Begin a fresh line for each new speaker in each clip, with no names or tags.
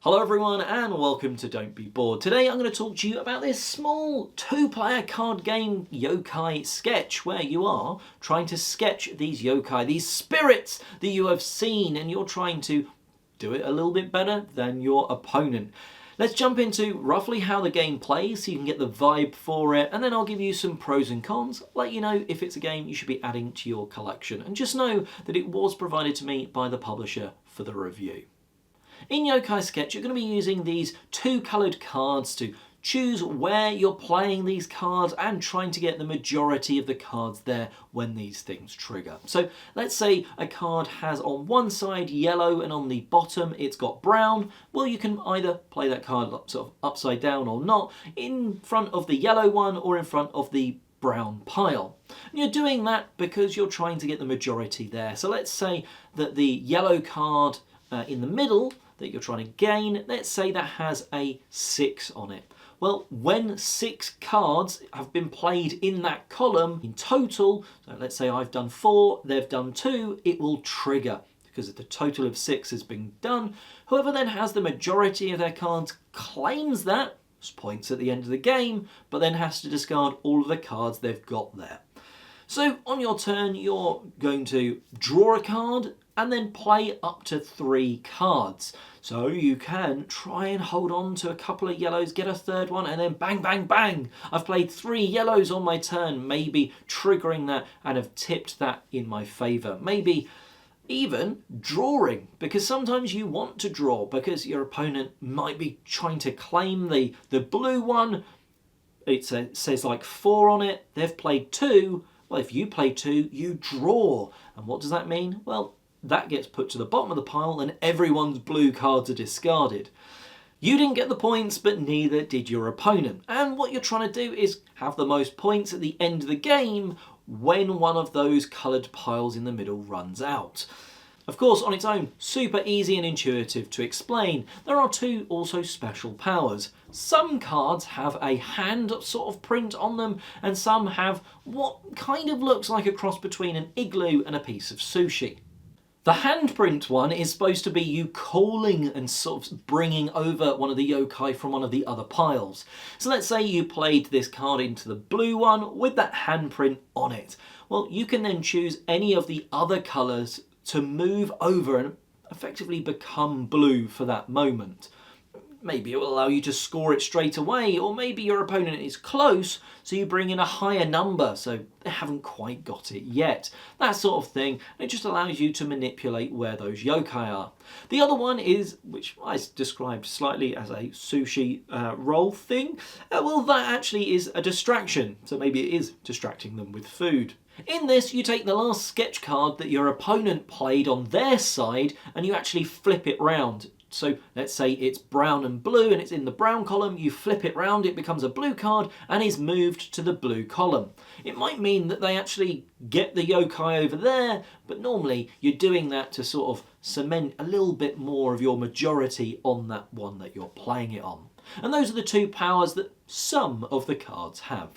Hello everyone and welcome to Don't Be Bored. Today I'm going to talk to you about this small two-player card game Yokai Sketch, where you are trying to sketch these yokai, these spirits that you have seen, and you're trying to do it a little bit better than your opponent. Let's jump into roughly how the game plays so you can get the vibe for it, and then I'll give you some pros and cons, let you know if it's a game you should be adding to your collection, and just know that it was provided to me by the publisher for the review. In Yokai Sketch, you're going to be using these two coloured cards to choose where you're playing these cards and trying to get the majority of the cards there when these things trigger. So let's say a card has on one side yellow and on the bottom it's got brown. Well, you can either play that card sort of upside down or not, in front of the yellow one or in front of the brown pile. And you're doing that because you're trying to get the majority there. So let's say that the yellow card in the middle that you're trying to gain, let's say that has a 6 on it. Well, when 6 cards have been played in that column in total, so let's say I've done 4, they've done 2, it will trigger because the total of 6 has been done. Whoever then has the majority of their cards claims that, points at the end of the game, but then has to discard all of the cards they've got there. So on your turn, you're going to draw a card and then play up to 3 cards. So you can try and hold on to a couple of yellows, get a third one, and then bang, bang, bang. I've played 3 yellows on my turn, maybe triggering that and have tipped that in my favour. Maybe even drawing, because sometimes you want to draw because your opponent might be trying to claim the blue one. It says like 4 on it, they've played 2. Well, if you play 2, you draw. And what does that mean? Well, that gets put to the bottom of the pile and everyone's blue cards are discarded. You didn't get the points, but neither did your opponent. And what you're trying to do is have the most points at the end of the game when one of those coloured piles in the middle runs out. Of course, on its own, super easy and intuitive to explain. There are 2 also special powers. Some cards have a hand sort of print on them, and some have what kind of looks like a cross between an igloo and a piece of sushi. The handprint one is supposed to be you calling and sort of bringing over one of the yokai from one of the other piles. So let's say you played this card into the blue one with that handprint on it. Well, you can then choose any of the other colours to move over and effectively become blue for that moment. Maybe it will allow you to score it straight away, or maybe your opponent is close, so you bring in a higher number, so they haven't quite got it yet. That sort of thing. It just allows you to manipulate where those yokai are. The other one is, which I described slightly as a sushi roll thing, well, that actually is a distraction, so maybe it is distracting them with food. In this, you take the last sketch card that your opponent played on their side and you actually flip it round. So let's say it's brown and blue and it's in the brown column, you flip it round, it becomes a blue card and is moved to the blue column. It might mean that they actually get the yokai over there, but normally you're doing that to sort of cement a little bit more of your majority on that one that you're playing it on. And those are the 2 powers that some of the cards have.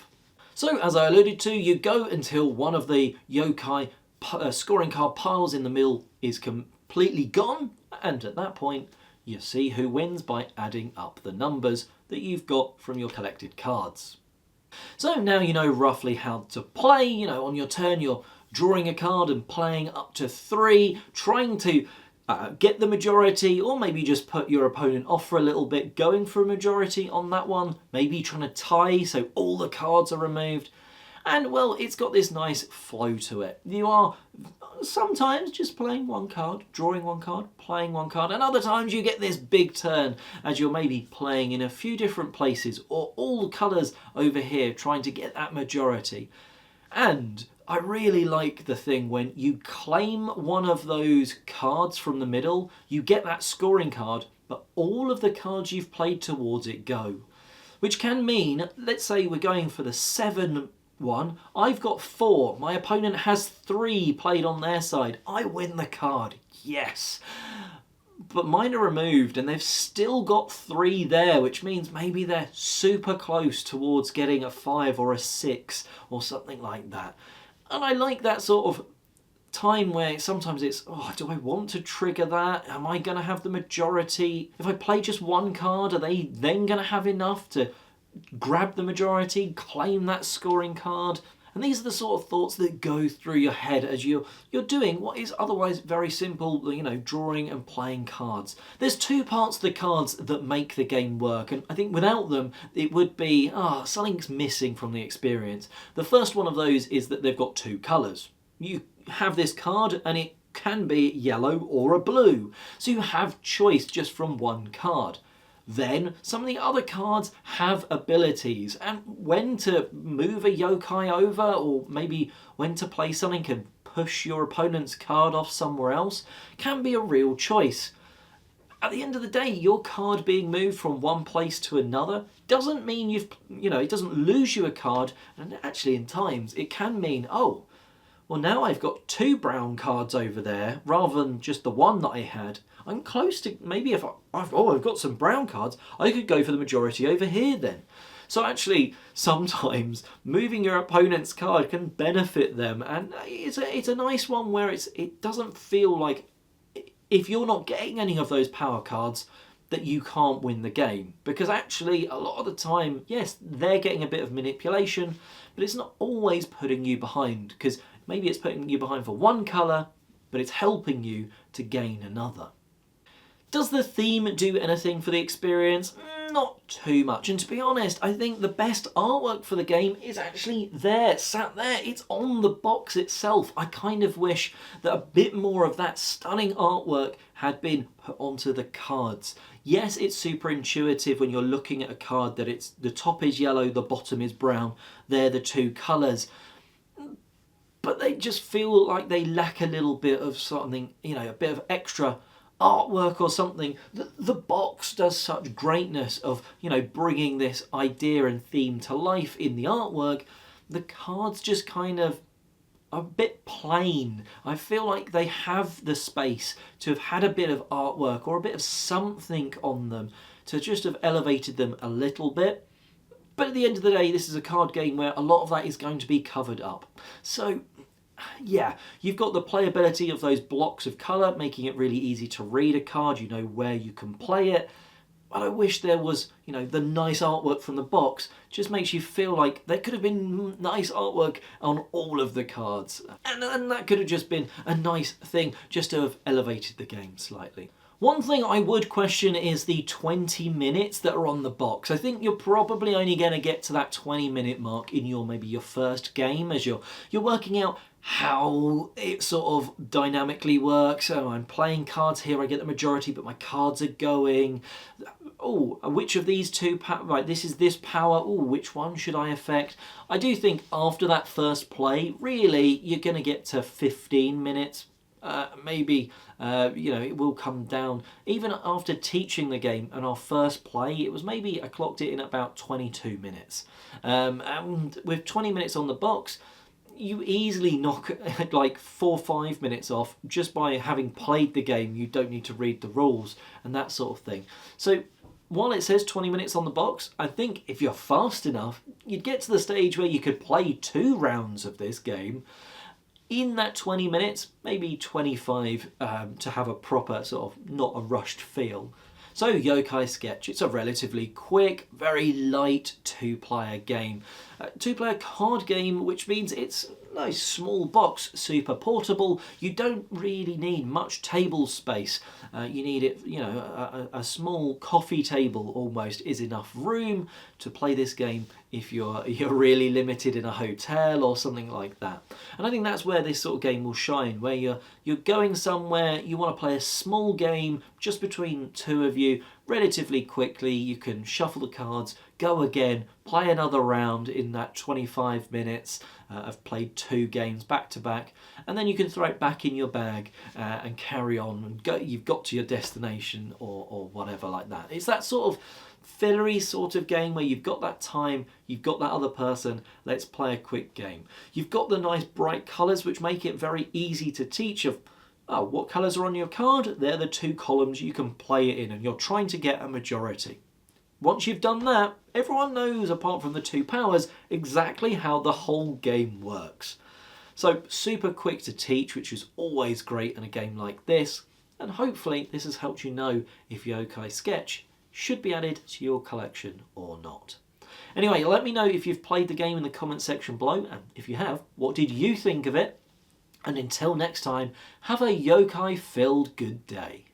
So as I alluded to, you go until one of the yokai scoring card piles in the middle is completely gone, and at that point you see who wins by adding up the numbers that you've got from your collected cards. So now you know roughly how to play. On your turn you're drawing a card and playing up to 3, trying to get the majority, or maybe just put your opponent off for a little bit, going for a majority on that one, maybe trying to tie so all the cards are removed. And well, it's got this nice flow to it. You are sometimes just playing one card, drawing one card, playing one card, and other times you get this big turn as you're maybe playing in a few different places, or all the colours over here trying to get that majority. And I really like the thing when you claim one of those cards from the middle, you get that scoring card, but all of the cards you've played towards it go. Which can mean, let's say we're going for the 7 one, I've got 4, my opponent has 3 played on their side, I win the card, yes. But mine are removed and they've still got 3 there, which means maybe they're super close towards getting a 5 or a 6 or something like that. And I like that sort of time where sometimes it's, oh, do I want to trigger that? Am I going to have the majority? If I play just one card, are they then going to have enough to grab the majority, claim that scoring card? And these are the sort of thoughts that go through your head as you're doing what is otherwise very simple, you know, drawing and playing cards. There's two parts of the cards that make the game work, and I think without them it would be, something's missing from the experience. The first one of those is that they've got two colours. You have this card and it can be yellow or a blue, so you have choice just from one card. Then some of the other cards have abilities, and when to move a yokai over, or maybe when to play something and push your opponent's card off somewhere else, can be a real choice. At the end of the day, your card being moved from one place to another doesn't mean it doesn't lose you a card, and actually in times it can mean, oh, well, now I've got two brown cards over there rather than just the one that I had. I'm close to, maybe if I've got some brown cards, I could go for the majority over here then. So actually, sometimes moving your opponent's card can benefit them, and it's a nice one where it doesn't feel like, if you're not getting any of those power cards, that you can't win the game. Because actually, a lot of the time, yes, they're getting a bit of manipulation, but it's not always putting you behind, because maybe it's putting you behind for one colour, but it's helping you to gain another. Does the theme do anything for the experience? Not too much, and to be honest, I think the best artwork for the game is actually there, sat there. It's on the box itself. I kind of wish that a bit more of that stunning artwork had been put onto the cards. Yes, it's super intuitive when you're looking at a card that the top is yellow, the bottom is brown. They're the two colours. But they just feel like they lack a little bit of something, a bit of extra artwork or something. The box does such greatness of, bringing this idea and theme to life in the artwork. The cards just kind of a bit plain. I feel like they have the space to have had a bit of artwork or a bit of something on them to just have elevated them a little bit. But at the end of the day, this is a card game where a lot of that is going to be covered up. So yeah, you've got the playability of those blocks of colour, making it really easy to read a card. You know where you can play it. But I wish there was, the nice artwork from the box. Just makes you feel like there could have been nice artwork on all of the cards. And that could have just been a nice thing just to have elevated the game slightly. One thing I would question is the 20 minutes that are on the box. I think you're probably only going to get to that 20-minute mark in maybe your first game as you're working out how it sort of dynamically works. So I'm playing cards here, I get the majority, but my cards are going. Oh, which of these two, right, this is this power, oh, which one should I affect? I do think after that first play, really, you're going to get to 15 minutes. Maybe, it will come down. Even after teaching the game and our first play, it was maybe, I clocked it in about 22 minutes. And with 20 minutes on the box, you easily knock like 4 or 5 minutes off just by having played the game. You don't need to read the rules and that sort of thing. So while it says 20 minutes on the box, I think if you're fast enough, you'd get to the stage where you could play 2 rounds of this game in that 20 minutes, maybe 25, to have a proper sort of not a rushed feel. So Yokai Sketch, it's a relatively quick, very light 2-player game. 2-player card game, which means it's a nice small box, super portable. You don't really need much table space. You need it, a small coffee table almost is enough room to play this game if you're really limited in a hotel or something like that. And I think that's where this sort of game will shine, where you're going somewhere, you want to play a small game just between 2 of you relatively quickly. You can shuffle the cards, go again, play another round in that 25 minutes. I've played 2 games back to back, and then you can throw it back in your bag and carry on and go. You've got to your destination or whatever like that. It's that sort of fillery sort of game where you've got that time, you've got that other person, let's play a quick game. You've got the nice bright colours which make it very easy to teach of, what colours are on your card? They're the 2 columns you can play it in, and you're trying to get a majority. Once you've done that, everyone knows, apart from the 2 powers, exactly how the whole game works. So super quick to teach, which is always great in a game like this. And hopefully this has helped you know if Yokai Sketch should be added to your collection or not. Anyway, let me know if you've played the game in the comment section below, and if you have, what did you think of it? And until next time, have a yokai-filled good day.